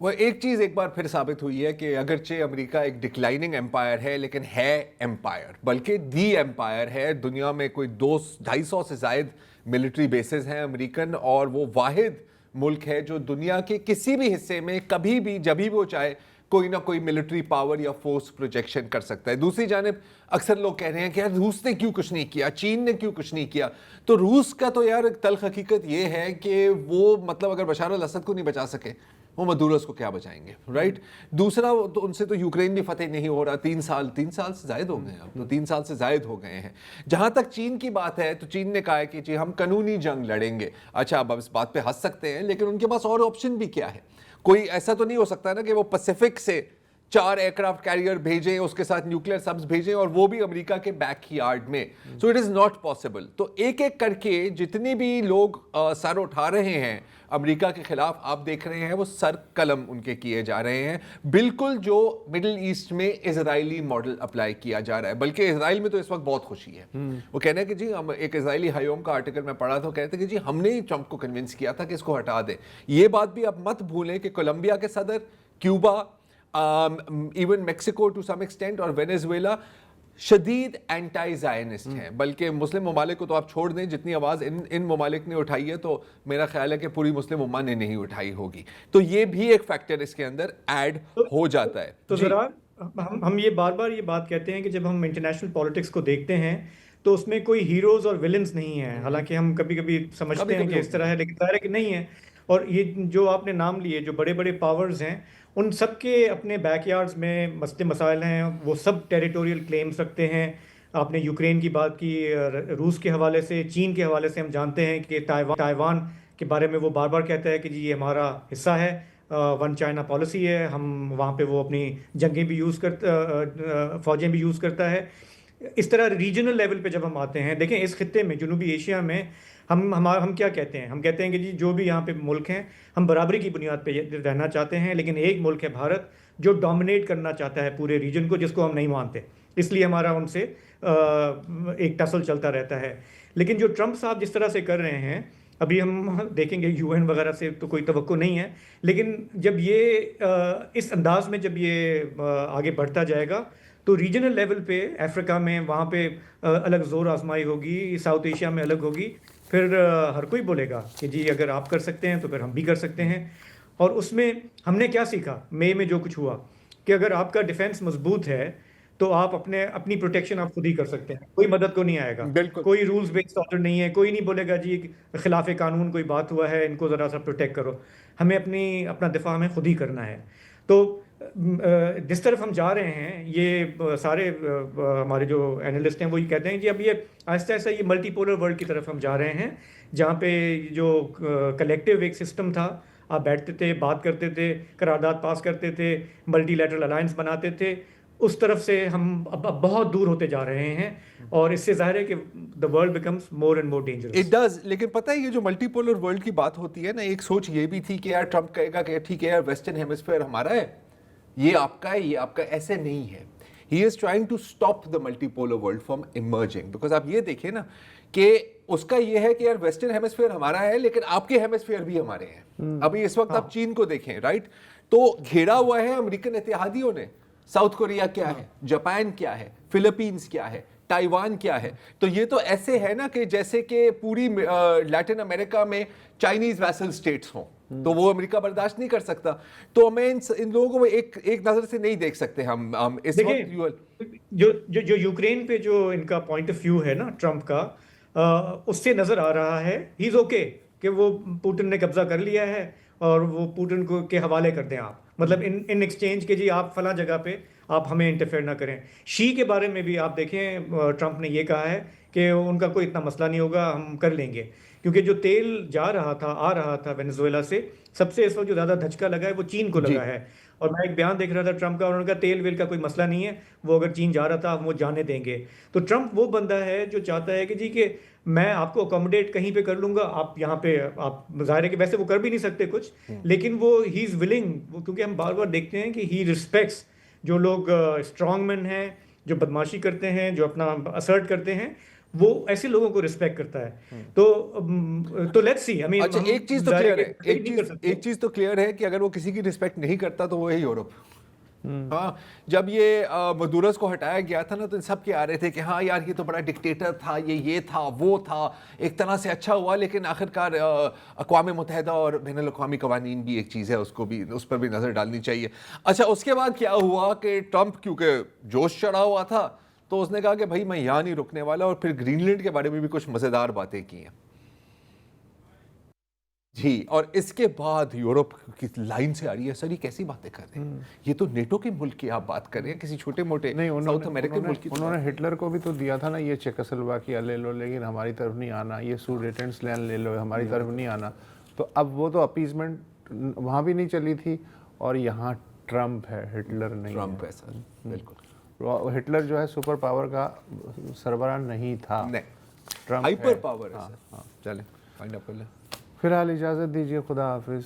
وہ ایک چیز ایک بار پھر ثابت ہوئی ہے کہ اگرچہ امریکہ ایک ڈکلائننگ امپائر ہے لیکن ہے امپائر، بلکہ دی امپائر ہے. دنیا میں کوئی 200-250 سے زائد ملٹری بیسز ہیں امریکن، اور وہ واحد ملک ہے جو دنیا کے کسی بھی حصے میں کبھی بھی جب بھی وہ چاہے کوئی نہ کوئی ملٹری پاور یا فورس پروجیکشن کر سکتا ہے. دوسری جانب اکثر لوگ کہہ رہے ہیں کہ یار روس نے کیوں کچھ نہیں کیا، چین نے کیوں کچھ نہیں کیا. تو روس کا تو یار تلخ حقیقت یہ ہے کہ وہ مطلب اگر بشار الاسد کو نہیں بچا سکے وہ مدورس کو کیا بچائیں گے، رائٹ. دوسرا تو ان سے تو یوکرین بھی فتح نہیں ہو رہا، 3 سال سے زائد ہو گئے ہیں، اب تو 3 سال سے زائد ہو گئے ہیں. جہاں تک چین کی بات ہے تو چین نے کہا ہے کہ جی ہم قانونی جنگ لڑیں گے. اچھا اب اس بات پہ ہنس سکتے ہیں لیکن ان کے پاس اور آپشن بھی کیا ہے. کوئی ایسا تو نہیں ہو سکتا نا کہ وہ پیسیفک سے 4 ایئرکرافٹ کیریئر بھیجیں، اس کے ساتھ نیوکلیر سبز بھیجیں، اور وہ بھی امریکہ کے بیک یارڈ میں. So it is not possible. تو ایک ایک کر کے جتنے بھی لوگ سر اٹھا رہے ہیں امریکہ کے خلاف، آپ دیکھ رہے ہیں وہ سر قلم ان کے کیے جا رہے ہیں، بالکل جو مڈل ایسٹ میں اسرائیلی ماڈل اپلائی کیا جا رہا ہے. بلکہ اسرائیل میں تو اس وقت بہت خوشی ہے. وہ کہنا ہے کہ جی ہم ایک اسرائیلی ہائیوم کا آرٹیکل میں پڑھا تھا، کہتے ہیں کہ جی ہم نے ہی ٹرمپ کو کنونس کیا تھا کہ اس کو ہٹا دیں. یہ بات بھی آپ مت بھولیں کہ کولمبیا کے صدر، Cuba, even Mexico to some extent اور وینیزویلا شدید اینٹائی زائنسٹ ہیں. بلکہ مسلم ممالک کو تو آپ چھوڑ دیں، جتنی آواز ان ممالک نے اٹھائی ہے تو میرا خیال ہے کہ پوری مسلم امہ نے نہیں اٹھائی ہوگی. تو یہ بھی ایک فیکٹر اس کے اندر ایڈ ہو جاتا ہے. تو ذرا ہم یہ بار بار یہ بات کہتے ہیں کہ جب ہم انٹرنیشنل پالیٹکس کو دیکھتے ہیں تو اس میں کوئی ہیروز اور ولنز نہیں ہیں. حالانکہ ہم کبھی کبھی سمجھتے ہیں کہ اس طرح ہے، لیکن ظاہر ہے کہ نہیں ہے. اور یہ جو آپ نے نام لیے جو بڑے بڑے پاورز ہیں، ان سب کے اپنے بیک یارڈز میں مسئلے مسائل ہیں. وہ سب ٹیریٹوریل کلیمز رکھتے ہیں. آپ نے یوکرین کی بات کی، روس کے حوالے سے، چین کے حوالے سے ہم جانتے ہیں کہ تائیوان کے بارے میں وہ بار بار کہتا ہے کہ جی یہ ہمارا حصہ ہے، ون چائنا پالیسی ہے. ہم وہاں پہ وہ اپنی جنگیں بھی یوز کرتا، فوجیں بھی یوز کرتا ہے. اس طرح ریجنل لیول پہ جب ہم آتے ہیں، دیکھیں اس خطے میں جنوبی ایشیا میں ہم کیا کہتے ہیں؟ ہم کہتے ہیں کہ جی جو بھی یہاں پہ ملک ہیں ہم برابری کی بنیاد پہ رہنا چاہتے ہیں، لیکن ایک ملک ہے بھارت جو ڈومینیٹ کرنا چاہتا ہے پورے ریجن کو، جس کو ہم نہیں مانتے. اس لیے ہمارا ان سے ایک ٹسل چلتا رہتا ہے. لیکن جو ٹرمپ صاحب جس طرح سے کر رہے ہیں، ابھی ہم دیکھیں گے یو این وغیرہ سے تو کوئی توقع نہیں ہے، لیکن جب یہ اس انداز میں جب یہ آگے بڑھتا جائے گا تو ریجنل لیول پہ افریقہ میں وہاں پہ الگ زور آزمائی ہوگی، ساؤتھ ایشیا میں الگ ہوگی. پھر ہر کوئی بولے گا کہ جی اگر آپ کر سکتے ہیں تو پھر ہم بھی کر سکتے ہیں. اور اس میں ہم نے کیا سیکھا مئی میں جو کچھ ہوا، کہ اگر آپ کا ڈیفنس مضبوط ہے تو آپ اپنی پروٹیکشن آپ خود ہی کر سکتے ہیں. کوئی مدد کو نہیں آئے گا، کوئی رولز بیسڈ آرڈر نہیں ہے، کوئی نہیں بولے گا جی خلاف قانون کوئی بات ہوا ہے ان کو ذرا سا پروٹیکٹ کرو. ہمیں اپنا دفاع ہمیں خود ہی کرنا ہے. تو جس طرف ہم جا رہے ہیں، یہ سارے ہمارے جو اینالسٹ ہیں وہی کہتے ہیں کہ اب یہ آہستہ آہستہ یہ ملٹی پولر ورلڈ کی طرف ہم جا رہے ہیں، جہاں پہ جو کلیکٹیو ایک سسٹم تھا، آپ بیٹھتے تھے، بات کرتے تھے، قرارداد پاس کرتے تھے، ملٹی لیٹرل الائنس بناتے تھے، اس طرف سے ہم اب بہت دور ہوتے جا رہے ہیں. اور اس سے ظاہر ہے کہ the world becomes more and more dangerous. It does. لیکن پتہ ہے یہ جو ملٹی پولر ورلڈ کی بات ہوتی ہے نا، ایک سوچ یہ بھی تھی کہ یار ٹرمپ کہے گا کہ ٹھیک ہے یار ویسٹرن ہیمسفیئر ہمارا ہے، یہ آپ کا ہے، یہ آپ کا. ایسے نہیں ہے. He is trying to stop the multipolar world from emerging. Because آپ یہ دیکھیں نا کہ اس کا یہ ہے کہ یار ویسٹرن ہیمسفیئر ہمارا ہے لیکن آپ کے ہیمسفیئر بھی ہمارے ہیں. ابھی اس وقت آپ چین کو دیکھیں، رائٹ، تو گھیرا ہوا ہے امریکن اتحادیوں نے. ساؤتھ کوریا کیا ہے، جاپان کیا ہے، فلپینز کیا ہے، تائیوان کیا ہے. تو یہ تو ایسے ہے نا کہ جیسے کہ پوری لیٹن امریکہ میں چائنیز ویسل اسٹیٹس ہوں، تو وہ امریکہ برداشت نہیں کر سکتا. تو ہمیں ان لوگوں کو ایک نظر سے نہیں دیکھ سکتے ہم اس وقت. جو یوکرین پہ جو ان کا پوائنٹ آف ویو ہے نا ٹرمپ کا، اس سے نظر آ رہا ہے ہی از اوکے کہ وہ پوٹن نے قبضہ کر لیا ہے اور وہ پوٹن کو کے حوالے کر دیں آپ، مطلب ان ایکسچینج کے جی آپ فلاں جگہ پہ آپ ہمیں انٹرفیئر نہ کریں. شی کے بارے میں بھی آپ دیکھیں ٹرمپ نے یہ کہا ہے کہ ان کا کوئی اتنا مسئلہ نہیں ہوگا، ہم کر لیں گے. کیونکہ جو تیل آ رہا تھا وینیزویلا سے، سب سے اس وقت جو زیادہ دھچکا لگا ہے وہ چین کو لگا ہے. اور میں ایک بیان دیکھ رہا تھا ٹرمپ کا، اور ان کا تیل ویل کا کوئی مسئلہ نہیں ہے، وہ اگر چین جا رہا تھا ہم وہ جانے دیں گے. تو ٹرمپ وہ بندہ ہے جو چاہتا ہے کہ جی کہ میں آپ کو اکوموڈیٹ کہیں پہ کر لوں گا، آپ یہاں پہ آپ ظاہر ہے کہ ویسے وہ کر بھی نہیں سکتے کچھ، لیکن وہ ہی از ولنگ، کیونکہ ہم بار بار دیکھتے ہیں کہ ہی رسپیکٹس جو لوگ اسٹرانگ مین ہیں، جو بدماشی کرتے ہیں، جو اپنا اسرٹ کرتے ہیں، وہ ایسے لوگوں کو رسپیکٹ کرتا ہے. تو لیٹس سی. اچھا ایک چیز تو کلیئر ہے, ایک چیز تو کلیئر ہے کہ اگر وہ کسی کی رسپیکٹ نہیں کرتا تو وہ ہے یورپ. ہاں جب یہ مدورس کو ہٹایا گیا تھا نا تو سب کے آ رہے تھے کہ ہاں یار یہ تو بڑا ڈکٹیٹر تھا, یہ تھا وہ تھا, ایک طرح سے اچھا ہوا, لیکن آخرکار اقوام متحدہ اور بین الاقوامی قوانین بھی ایک چیز ہے, اس پر بھی نظر ڈالنی چاہیے. اچھا اس کے بعد کیا ہوا کہ ٹرمپ کیونکہ جوش چڑھا ہوا تھا تو اس نے کہا کہ بھائی میں یہاں نہیں رکنے والا, اور پھر گرین لینڈ کے بارے میں بھی کچھ مزیدار باتیں کی ہیں. جی, اور اس کے بعد یورپ کی لائن سے آ رہی ہے سر یہ کیسی باتیں کر رہے ہیں, یہ تو نیٹو کے ملک کی آپ بات کر رہے ہیں, کسی چھوٹے موٹے ساؤتھ امریکن ملک کی. انہوں نے ہٹلر کو بھی تو دیا تھا نا یہ چیکوسلواکیہ لے لو لیکن ہماری طرف نہیں آنا, یہ سوڈیٹنس لینڈ لے لو ہماری طرف نہیں آنا. تو اب وہ تو اپیزمنٹ وہاں بھی نہیں چلی تھی, اور یہاں ٹرمپ ہے, ہٹلر نہیں. ٹرمپ ہے سر, بالکل. ہٹلر جو ہے سپر پاور کا سربراہ نہیں تھا, ٹرمپ ہائپر پاور ہے سر. چلیں فائنڈ اپ کر لیں. فی الحال اجازت دیجیے, خدا حافظ.